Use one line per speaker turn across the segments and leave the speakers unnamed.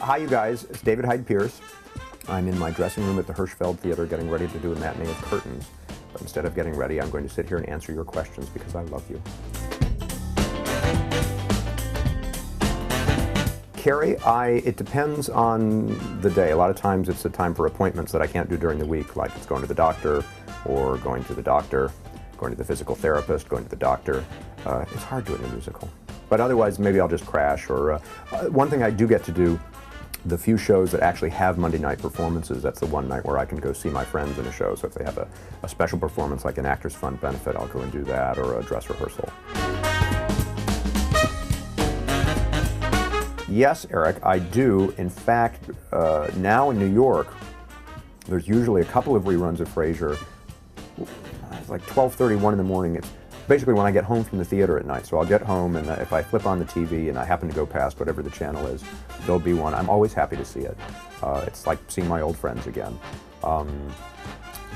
Hi, you guys. It's David Hyde Pierce. I'm in my dressing room at the Hirschfeld Theater getting ready to do a matinee of Curtains. But instead of getting ready, I'm going to sit here and answer your questions because I love you. Carrie, it depends on the day. A lot of times it's a time for appointments that I can't do during the week, like it's going to the doctor, or going to the doctor, going to the physical therapist, going to the doctor. It's hard doing a musical. But otherwise, maybe I'll just crash. Or one thing I do get to do, the few shows that actually have Monday night performances, that's the one night where I can go see my friends in a show. So if they have a special performance like an Actors Fund benefit, I'll go and do that, or a dress rehearsal. Yes, Eric, I do. In fact, now in New York, there's usually a couple of reruns of Frasier. It's like 12:31 in the morning. It's basically when I get home from the theater at night. So I'll get home, and if I flip on the TV and I happen to go past whatever the channel is, there'll be one. I'm always happy to see it. It's like seeing my old friends again.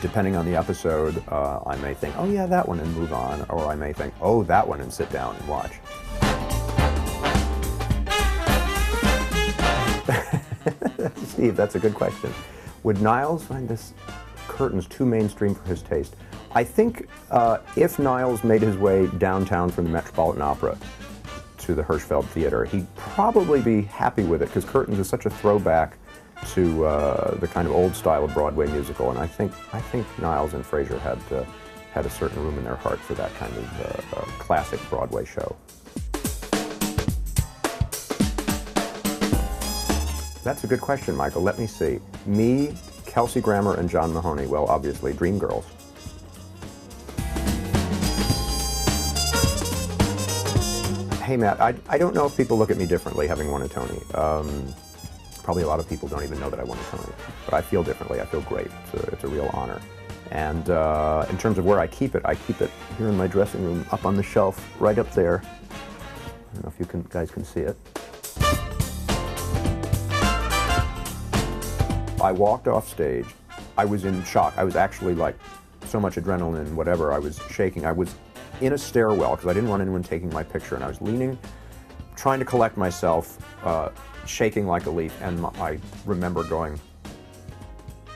Depending on the episode, I may think, oh yeah, that one, and move on. Or I may think, oh, that one, and sit down and watch. Steve, that's a good question. Would Niles find this Curtains too mainstream for his taste? I think if Niles made his way downtown from the Metropolitan Opera to the Hirschfeld Theater, he'd probably be happy with it, because Curtains is such a throwback to the kind of old style of Broadway musical, and I think Niles and Frasier had a certain room in their heart for that kind of classic Broadway show. That's a good question, Michael. Let me see. Me, Kelsey Grammer, and John Mahoney. Well, obviously, Dreamgirls. Hey, Matt, I don't know if people look at me differently having won a Tony. Probably a lot of people don't even know that I won a Tony. But I feel differently. I feel great. It's a real honor. And in terms of where I keep it here in my dressing room, up on the shelf, right up there. I don't know if you guys can see it. I walked off stage. I was in shock. I was actually, like, so much adrenaline, whatever, I was shaking. I was in a stairwell because I didn't want anyone taking my picture, and I was leaning, trying to collect myself, shaking like a leaf, and I remember going,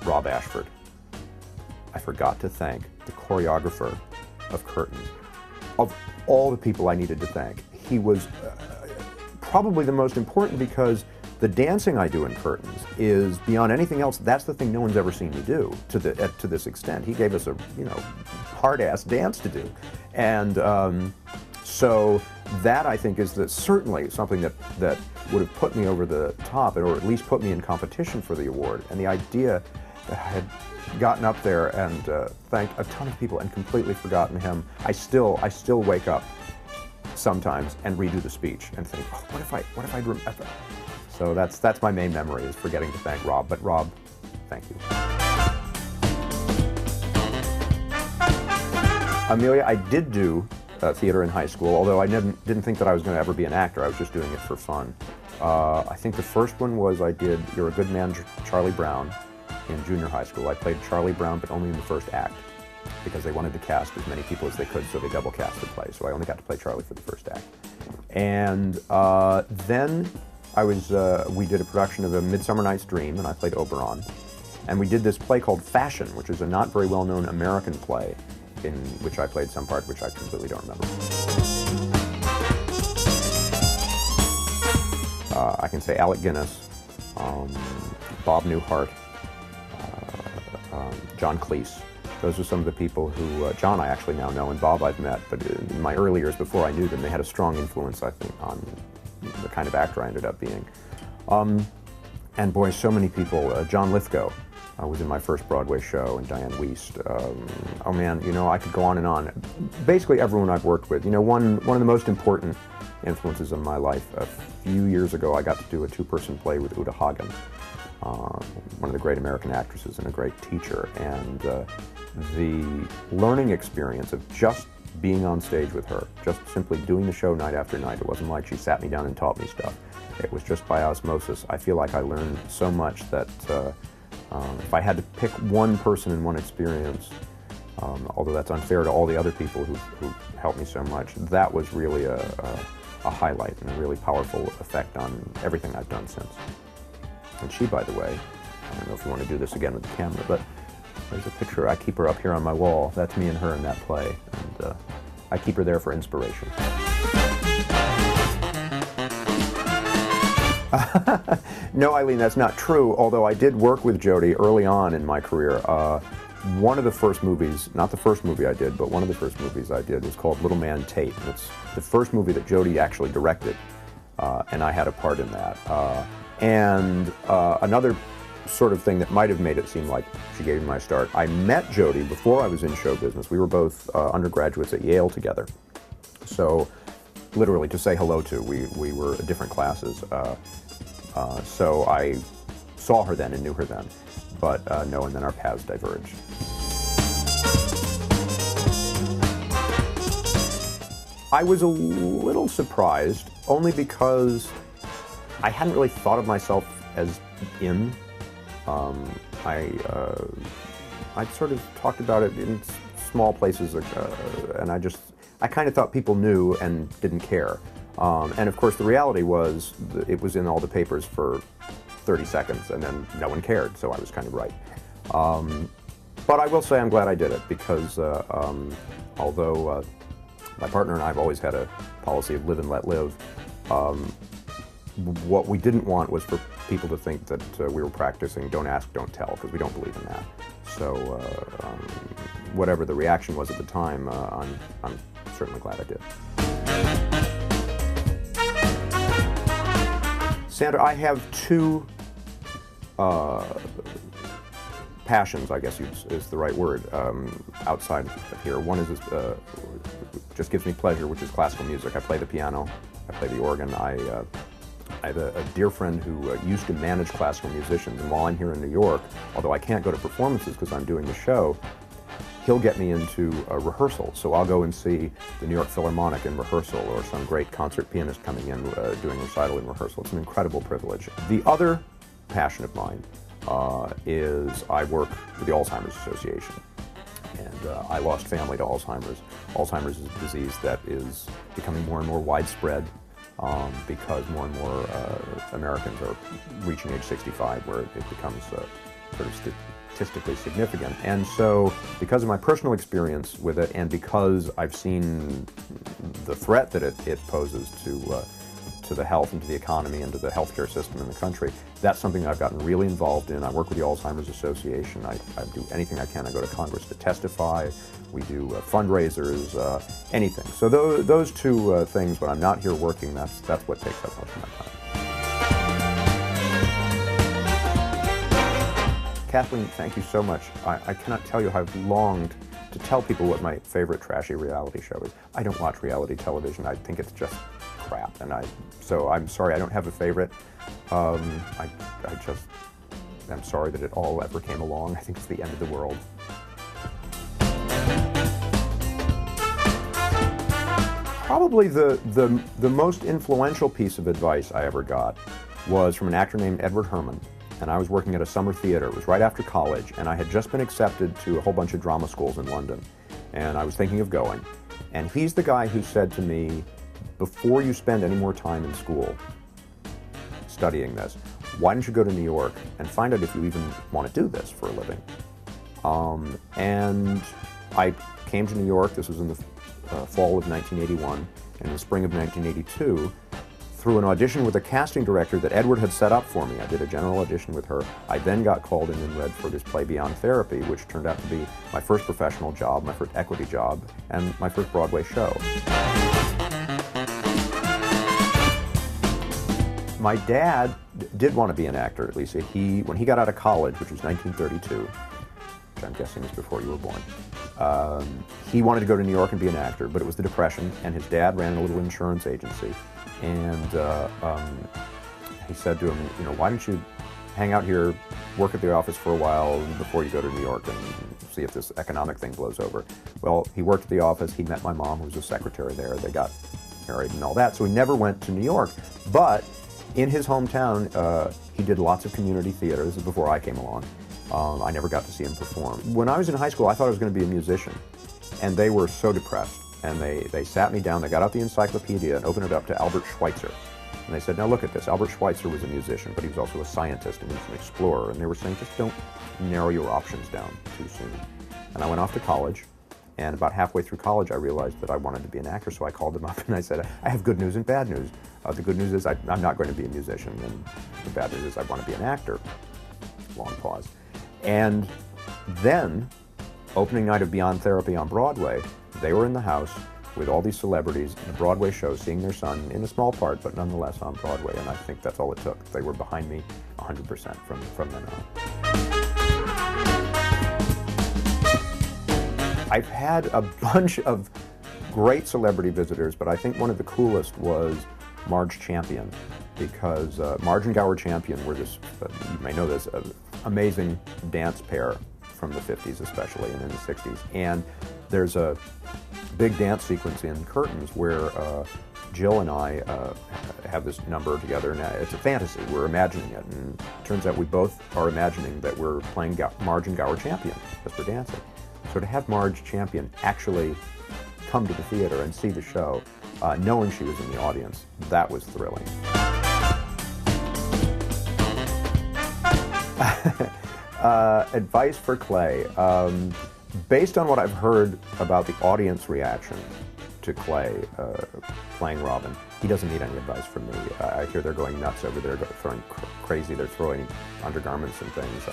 Rob Ashford. I forgot to thank the choreographer of Curtains. Of all the people I needed to thank, he was probably the most important, because the dancing I do in Curtains is beyond anything else. That's the thing no one's ever seen me do to this extent. He gave us a hard-ass dance to do, and so that, I think, is certainly something that would have put me over the top, or at least put me in competition for the award. And the idea that I had gotten up there and thanked a ton of people and completely forgotten him. I still wake up sometimes and redo the speech and think, oh, what if I'd remember? So that's my main memory, is forgetting to thank Rob. But Rob, thank you. Amelia, I did do theater in high school, although I didn't think that I was going to ever be an actor. I was just doing it for fun. I think the first one was I did You're a Good Man, Charlie Brown, in junior high school. I played Charlie Brown, but only in the first act, because they wanted to cast as many people as they could, so they double cast the play. So I only got to play Charlie for the first act. And then we did a production of A Midsummer Night's Dream, and I played Oberon. And we did this play called Fashion, which is a not very well-known American play, in which I played some part which I completely don't remember. I can say Alec Guinness, Bob Newhart, John Cleese. Those are some of the people who, John I actually now know, and Bob I've met, but in my early years before I knew them, they had a strong influence, I think, on the kind of actor I ended up being. And boy, so many people. John Lithgow was in my first Broadway show, and Diane Wiest. Oh man, I could go on and on. Basically everyone I've worked with. One of the most important influences in my life, a few years ago I got to do a two-person play with Uta Hagen, one of the great American actresses and a great teacher, and the learning experience of just being on stage with her, just simply doing the show night after night. It wasn't like she sat me down and taught me stuff. It was just by osmosis. I feel like I learned so much that if I had to pick one person and one experience, although that's unfair to all the other people who helped me so much, that was really a highlight and a really powerful effect on everything I've done since. And she, by the way, I don't know if you want to do this again with the camera, but there's a picture. I keep her up here on my wall. That's me and her in that play. And I keep her there for inspiration. No, Eileen, that's not true, although I did work with Jodie early on in my career. One of the first movies, not the first movie I did, but one of the first movies I did was called Little Man Tate. And it's the first movie that Jodie actually directed, and I had a part in that. Another sort of thing that might have made it seem like she gave me my start, I met Jodie before I was in show business. We were both undergraduates at Yale together. So literally to say hello to, we were at different classes. So I saw her then and knew her then, but no, and then our paths diverged. I was a little surprised, only because I hadn't really thought of myself as in. I sort of talked about it in small places, and I kind of thought people knew and didn't care. And of course the reality was it was in all the papers for 30 seconds and then no one cared, so I was kind of right. But I will say I'm glad I did it, because although my partner and I have always had a policy of live and let live, what we didn't want was for people to think that we were practicing don't ask, don't tell, because we don't believe in that. So whatever the reaction was at the time, I'm certainly glad I did. Sandra, I have two passions, I guess is the right word, outside of here. One is just gives me pleasure, which is classical music. I play the piano, I play the organ. I have a dear friend who used to manage classical musicians, and while I'm here in New York, although I can't go to performances because I'm doing the show, he'll get me into a rehearsal. So I'll go and see the New York Philharmonic in rehearsal, or some great concert pianist coming in doing recital in rehearsal. It's an incredible privilege. The other passion of mine is I work with the Alzheimer's Association. And I lost family to Alzheimer's. Alzheimer's is a disease that is becoming more and more widespread because more and more Americans are reaching age 65, where it becomes sort of statistically significant. And so, because of my personal experience with it, and because I've seen the threat that it poses to the health and to the economy and to the healthcare system in the country, that's something that I've gotten really involved in. I work with the Alzheimer's Association. I do anything I can. I go to Congress to testify. We do fundraisers, anything. So those two things, when I'm not here working, that's what takes up most of my time. Kathleen, thank you so much. I cannot tell you how I've longed to tell people what my favorite trashy reality show is. I don't watch reality television. I think it's just crap, and so I'm sorry I don't have a favorite. I'm sorry that it all ever came along. I think it's the end of the world. Probably the most influential piece of advice I ever got was from an actor named Edward Herman. And I was working at a summer theater. It was right after college, and I had just been accepted to a whole bunch of drama schools in London. And I was thinking of going. And he's the guy who said to me, before you spend any more time in school studying this, why don't you go to New York and find out if you even want to do this for a living? And I came to New York. This was in the fall of 1981. In the spring of 1982, through an audition with a casting director that Edward had set up for me. I did a general audition with her. I then got called in and read for this play Beyond Therapy, which turned out to be my first professional job, my first equity job, and my first Broadway show. My dad did want to be an actor, at least. When he got out of college, which was 1932, which I'm guessing is before you were born, he wanted to go to New York and be an actor, but it was the Depression, and his dad ran a little insurance agency. And he said to him, why don't you hang out here, work at the office for a while before you go to New York and see if this economic thing blows over. Well, he worked at the office. He met my mom, who was a secretary there. They got married and all that. So he never went to New York. But in his hometown, he did lots of community theater. This is before I came along. I never got to see him perform. When I was in high school, I thought I was going to be a musician. And they were so depressed. And they sat me down, they got out the encyclopedia and opened it up to Albert Schweitzer. And they said, now look at this. Albert Schweitzer was a musician, but he was also a scientist and he was an explorer. And they were saying, just don't narrow your options down too soon. And I went off to college. And about halfway through college, I realized that I wanted to be an actor. So I called them up and I said, I have good news and bad news. The good news is I'm not going to be a musician. And the bad news is I want to be an actor. Long pause. And then, opening night of Beyond Therapy on Broadway, they were in the house with all these celebrities in a Broadway show, seeing their son in a small part, but nonetheless on Broadway. And I think that's all it took. They were behind me 100% from then on. I've had a bunch of great celebrity visitors, but I think one of the coolest was Marge Champion, because Marge and Gower Champion were this, you may know this, amazing dance pair from the 50s especially, and in the 60s. And there's a big dance sequence in Curtains where Jill and I have this number together, and it's a fantasy. We're imagining it, and it turns out we both are imagining that we're playing Marge and Gower Champion as we're dancing. So to have Marge Champion actually come to the theater and see the show, knowing she was in the audience, that was thrilling. Advice for Clay. Based on what I've heard about the audience reaction to Clay playing Robin, he doesn't need any advice from me. I hear they're going nuts over there, throwing crazy. They're throwing undergarments and things.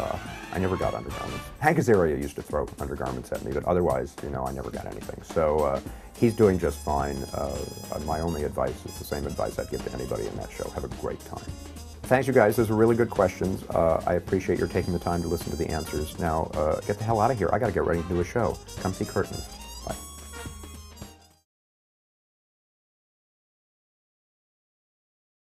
I never got undergarments. Hank Azaria used to throw undergarments at me, but otherwise, you know, I never got anything. So he's doing just fine. My only advice is the same advice I'd give to anybody in that show. Have a great time. Thanks, you guys. Those are really good questions. I appreciate your taking the time to listen to the answers. Now, get the hell out of here. I got to get ready to do a show. Come see Curtains.